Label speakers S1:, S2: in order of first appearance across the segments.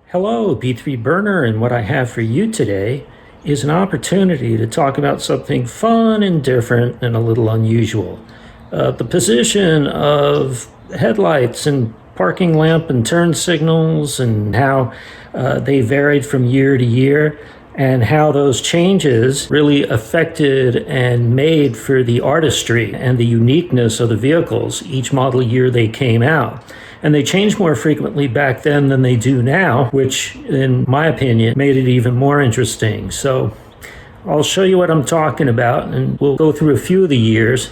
S1: Hello, P3 Burner, and what I have for you today is an opportunity to talk about something fun and different and a little unusual. The position of headlights and parking lamp and turn signals and how they varied from year to year and how those changes really affected and made for the artistry and the uniqueness of the vehicles each model year they came out. And they changed more frequently back then than they do now, which, in my opinion, made it even more interesting. So I'll show you what I'm talking about, and we'll go through a few of the years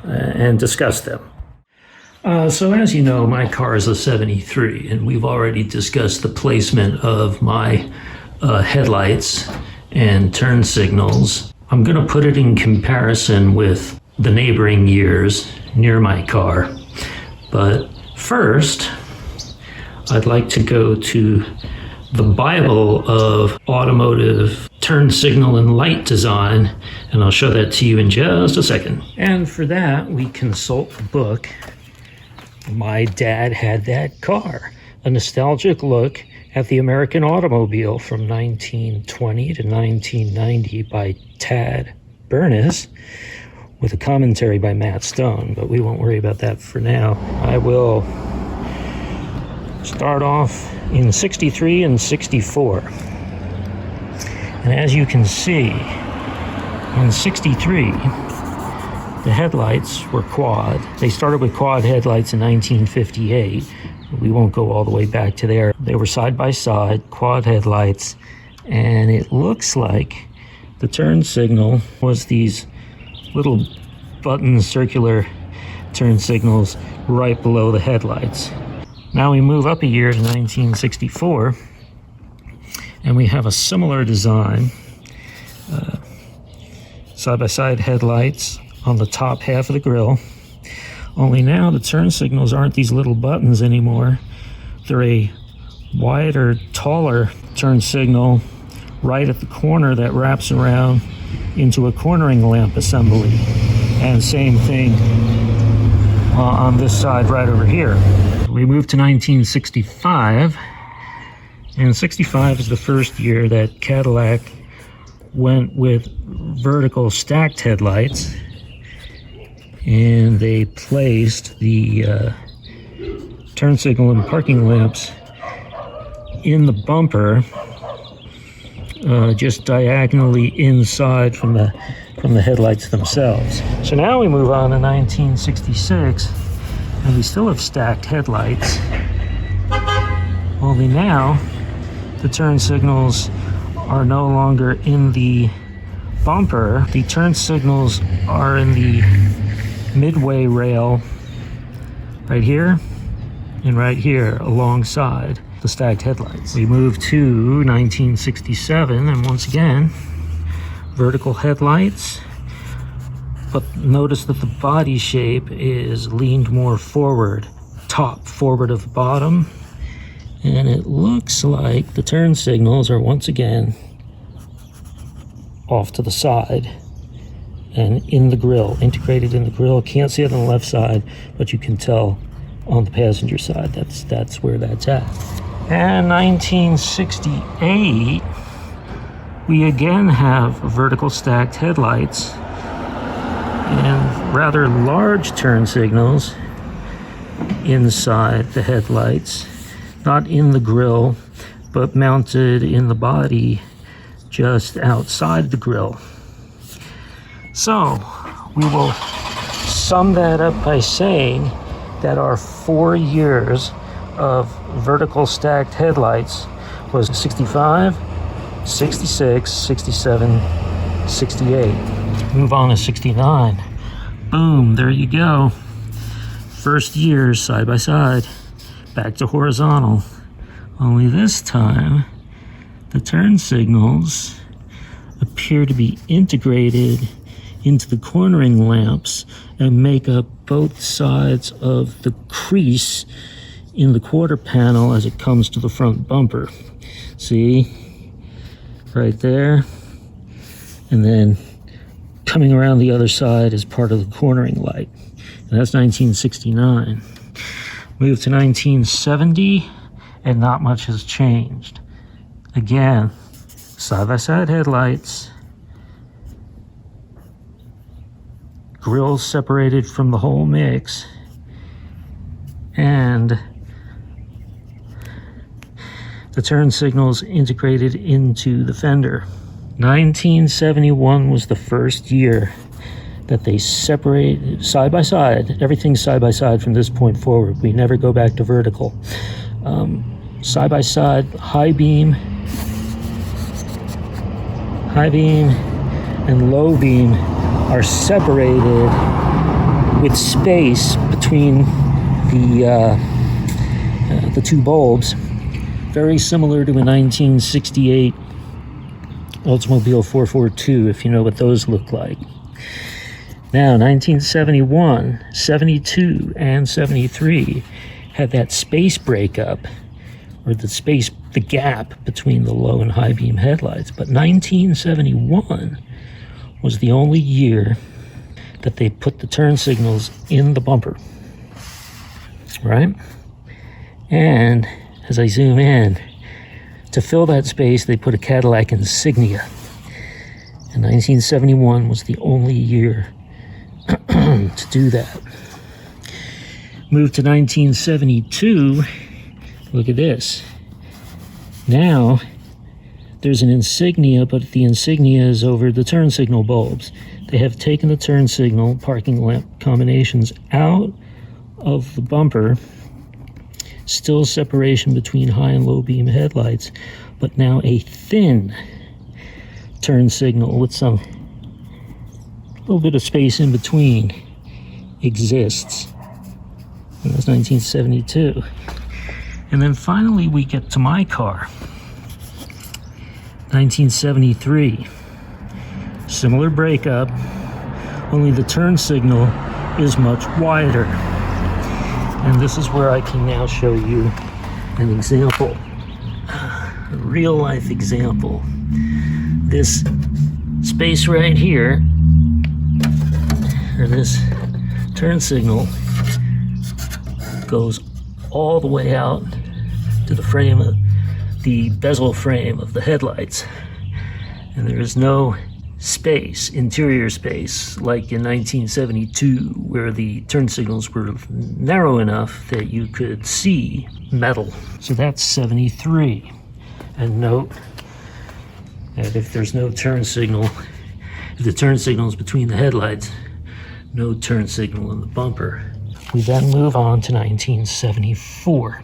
S1: and discuss them. So as you know, my car is a 73, and we've already discussed the placement of my headlights and turn signals. I'm going to put it in comparison with the neighboring years near my car. But first, I'd like to go to the Bible of automotive turn signal and light design, and I'll show that to you in just a second. And for that, we consult the book, My Dad Had That Car, a nostalgic look at the American automobile from 1920 to 1990 by Tad Bernis, with a commentary by Matt Stone, but we won't worry about that for now. I will start off in 63 and 64. And as you can see, in 63, the headlights were quad. They started with quad headlights in 1958. We won't go all the way back to there. They were side by side, quad headlights, and it looks like the turn signal was these little button circular turn signals right below the headlights. Now we move up a year to 1964, and we have a similar design. Side-by-side headlights on the top half of the grille. Only now the turn signals aren't these little buttons anymore. They're a wider, taller turn signal right at the corner that wraps around into a cornering lamp assembly. And same thing on this side right over here. We move to 1965, and 65 is the first year that Cadillac went with vertical stacked headlights, and they placed the turn signal and parking lamps in the bumper, just diagonally inside from the headlights themselves. So now we move on to 1966, and we still have stacked headlights. Only now the turn signals are no longer in the bumper. The turn signals are in the midway rail right here and right here alongside the stacked headlights. We move to 1967, and once again, vertical headlights, but notice that the body shape is leaned more forward, top forward of the bottom, and it looks like the turn signals are once again off to the side and in the grille, integrated in the grille. Can't see it on the left side, but you can tell on the passenger side that's where that's at. And 1968, we again have vertical stacked headlights and rather large turn signals inside the headlights, not in the grille, but mounted in the body just outside the grille. So we will sum that up by saying that our 4 years of vertical stacked headlights was 65, 66, 67, 68. Move on to 69. Boom, there you go. First year side by side, back to horizontal. Only this time, the turn signals appear to be integrated into the cornering lamps and make up both sides of the crease in the quarter panel as it comes to the front bumper. See? Right there. And then coming around the other side is part of the cornering light. And that's 1969. Move to 1970, and not much has changed. Again, side-by-side headlights, grills separated from the whole mix, and the turn signals integrated into the fender. 1971 was the first year that they separated side by side. Everything's side by side from this point forward. We never go back to vertical. Side by side, high beam and low beam are separated with space between the two bulbs, very similar to a 1968 Oldsmobile 442, if you know what those look like. Now, 1971, 72, and 73 had that space breakup, or the gap between the low and high beam headlights. But 1971 was the only year that they put the turn signals in the bumper, right? And as I zoom in, to fill that space, they put a Cadillac insignia. And 1971 was the only year to do that. Move to 1972, look at this. Now, there's an insignia, but the insignia is over the turn signal bulbs. They have taken the turn signal, parking lamp combinations out of the bumper. Still separation between high and low beam headlights, but now a thin turn signal with some little bit of space in between exists. And that's 1972. And then finally we get to my car. 1973. Similar breakup, only the turn signal is much wider. And this is where I can now show you an example, a real life example. This space right here, or this turn signal, goes all the way out to the frame of the bezel frame of the headlights. And there is no space, interior space, like in 1972, where the turn signals were narrow enough that you could see metal. So that's 73. And note that if there's no turn signal, if the turn signal is between the headlights, no turn signal in the bumper. We then move on to 1974,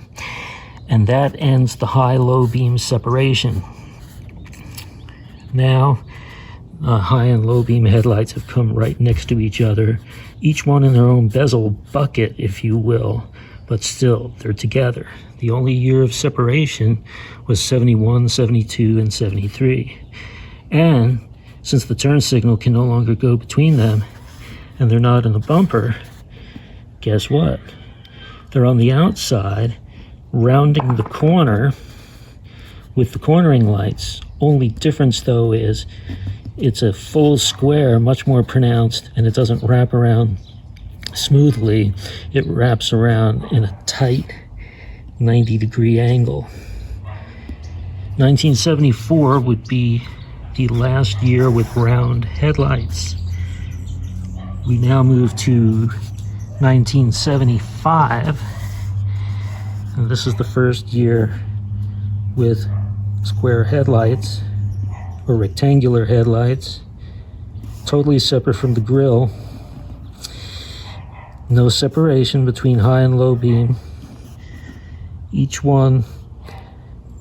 S1: and that ends the high-low beam separation. Now, high and low beam headlights have come right next to each other, each one in their own bezel bucket, if you will, but still, they're together. The only year of separation was 71, 72, and 73. And since the turn signal can no longer go between them, and they're not in the bumper, guess what? They're on the outside, rounding the corner with the cornering lights. Only difference, though, is it's a full square, much more pronounced, and it doesn't wrap around smoothly. It wraps around in a tight 90-degree angle. 1974 would be the last year with round headlights. We now move to 1975, and this is the first year with square headlights, or rectangular headlights, totally separate from the grille. No separation between high and low beam. Each one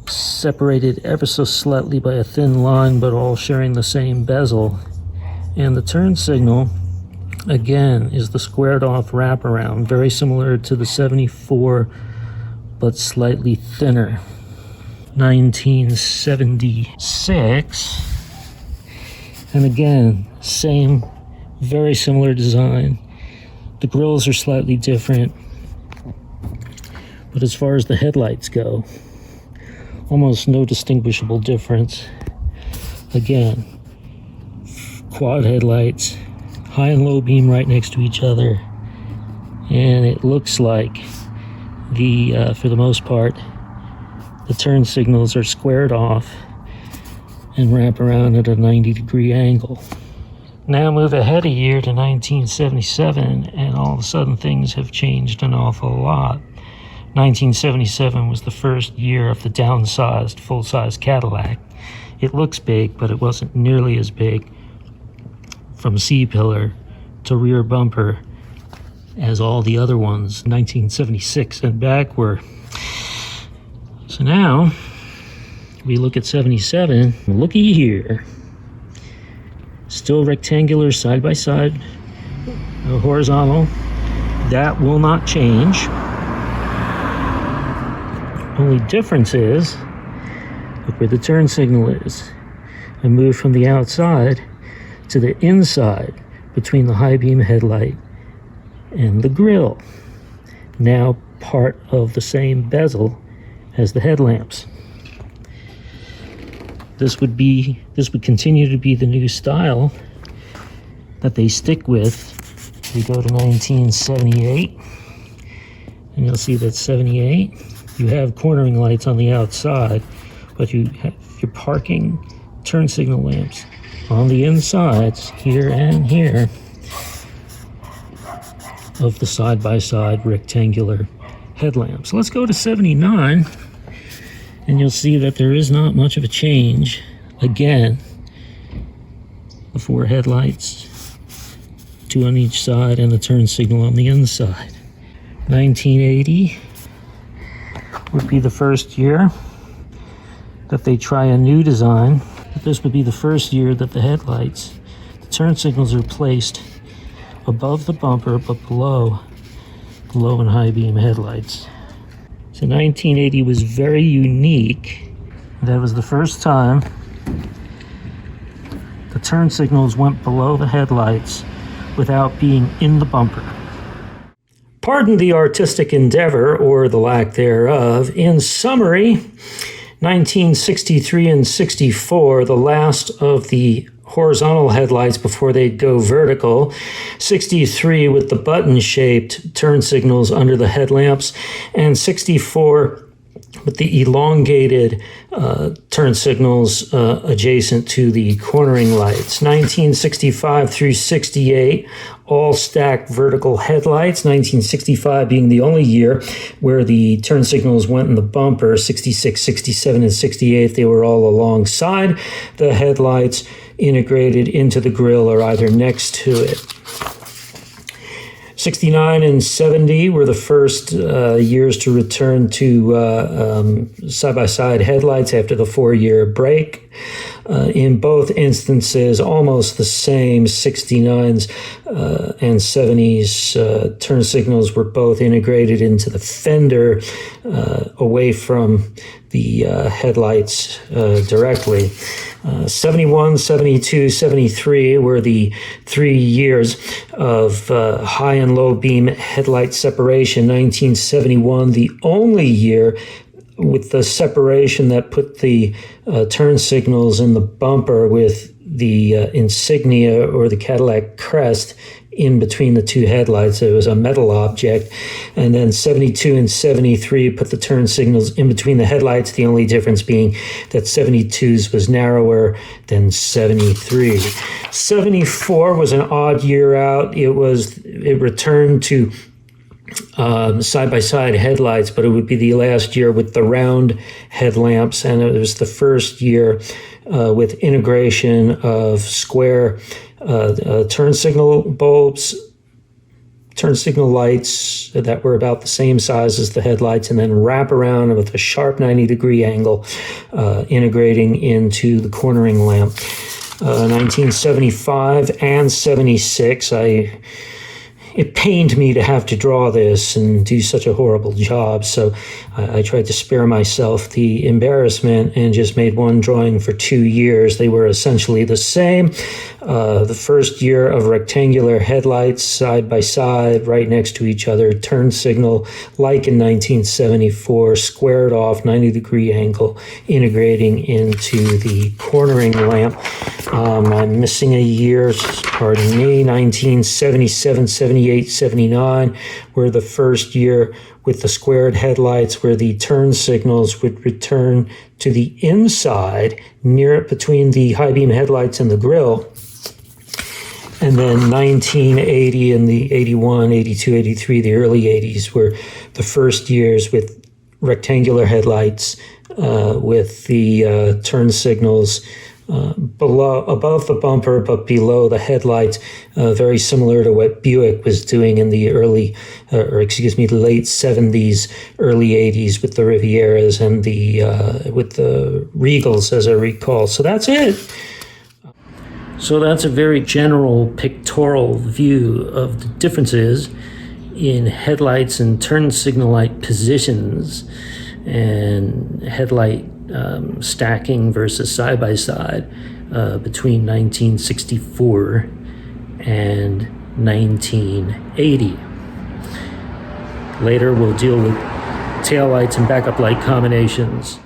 S1: separated ever so slightly by a thin line, but all sharing the same bezel. And the turn signal, again, is the squared off wraparound, very similar to the 74, but slightly thinner. 1976, and again, same, very similar design. The grills are slightly different, but as far as the headlights go, almost no distinguishable difference. Again, quad headlights, high and low beam right next to each other, and it looks like for the most part, The turn signals are squared off and wrap around at a 90-degree angle. Now move ahead a year to 1977, and all of a sudden things have changed an awful lot. 1977 was the first year of the downsized full-size Cadillac. It looks big, but it wasn't nearly as big from C-pillar to rear bumper as all the other ones, 1976 and back were. So now we look at 77. Looky here. Still rectangular side-by-side, horizontal. That will not change. Only difference is, look where the turn signal is. I move from the outside to the inside between the high beam headlight and the grille. Now part of the same bezel as the headlamps. This would continue to be the new style that they stick with. We go to 1978, and you'll see that 78, you have cornering lights on the outside, but you have your parking turn signal lamps on the insides, here and here, of the side-by-side rectangular headlamps. Let's go to 79. And you'll see that there is not much of a change. Again, the 4 headlights, 2 on each side, and the turn signal on the inside. 1980 would be the first year that they try a new design. This would be the first year that the headlights, the turn signals are placed above the bumper, but below the low and high beam headlights. So 1980 was very unique. That was the first time the turn signals went below the headlights without being in the bumper. Pardon the artistic endeavor, or the lack thereof. In summary, 1963 and 64, the last of the horizontal headlights before they go vertical. 63 with the button-shaped turn signals under the headlamps, and 64 with the elongated turn signals adjacent to the cornering lights. 1965 through 68, all stacked vertical headlights. 1965 being the only year where the turn signals went in the bumper. 66, 67, and 68, they were all alongside the headlights, integrated into the grille or either next to it. 69 and 70 were the first years to return to side-by-side headlights after the 4-year break. In both instances, almost the same. 69s and 70s turn signals were both integrated into the fender away from the headlights directly. 71, 72, 73 were the 3 years of high and low beam headlight separation. 1971, the only year with the separation that put the turn signals in the bumper with the insignia or the Cadillac crest in between the 2 headlights. It was a metal object. And then 72 and 73 put the turn signals in between the headlights, the only difference being that 72's was narrower than 73. 74 was an odd year out. It returned to side-by-side headlights, but it would be the last year with the round headlamps, and it was the first year with integration of square turn signal bulbs, turn signal lights that were about the same size as the headlights, and then wrap around with a sharp 90-degree angle integrating into the cornering lamp. 1975 and 76, it pained me to have to draw this and do such a horrible job, so I tried to spare myself the embarrassment and just made one drawing for 2 years. They were essentially the same. The first year of rectangular headlights side by side, right next to each other, turn signal like in 1974, squared off 90-degree angle, integrating into the cornering lamp. I'm missing a year, pardon me, 1977, 78, 79 were the first year with the squared headlights where the turn signals would return to the inside, near between the high beam headlights and the grille. And then 1980 and the 81, 82, 83, the early 80s were the first years with rectangular headlights with the turn signals above the bumper but below the headlights, very similar to what Buick was doing in the late 70s, early 80s with the Rivieras and with the Regals, as I recall. So that's it. So that's a very general pictorial view of the differences in headlights and turn signal light positions and headlight stacking versus side-by-side between 1964 and 1980. Later, we'll deal with taillights and backup light combinations.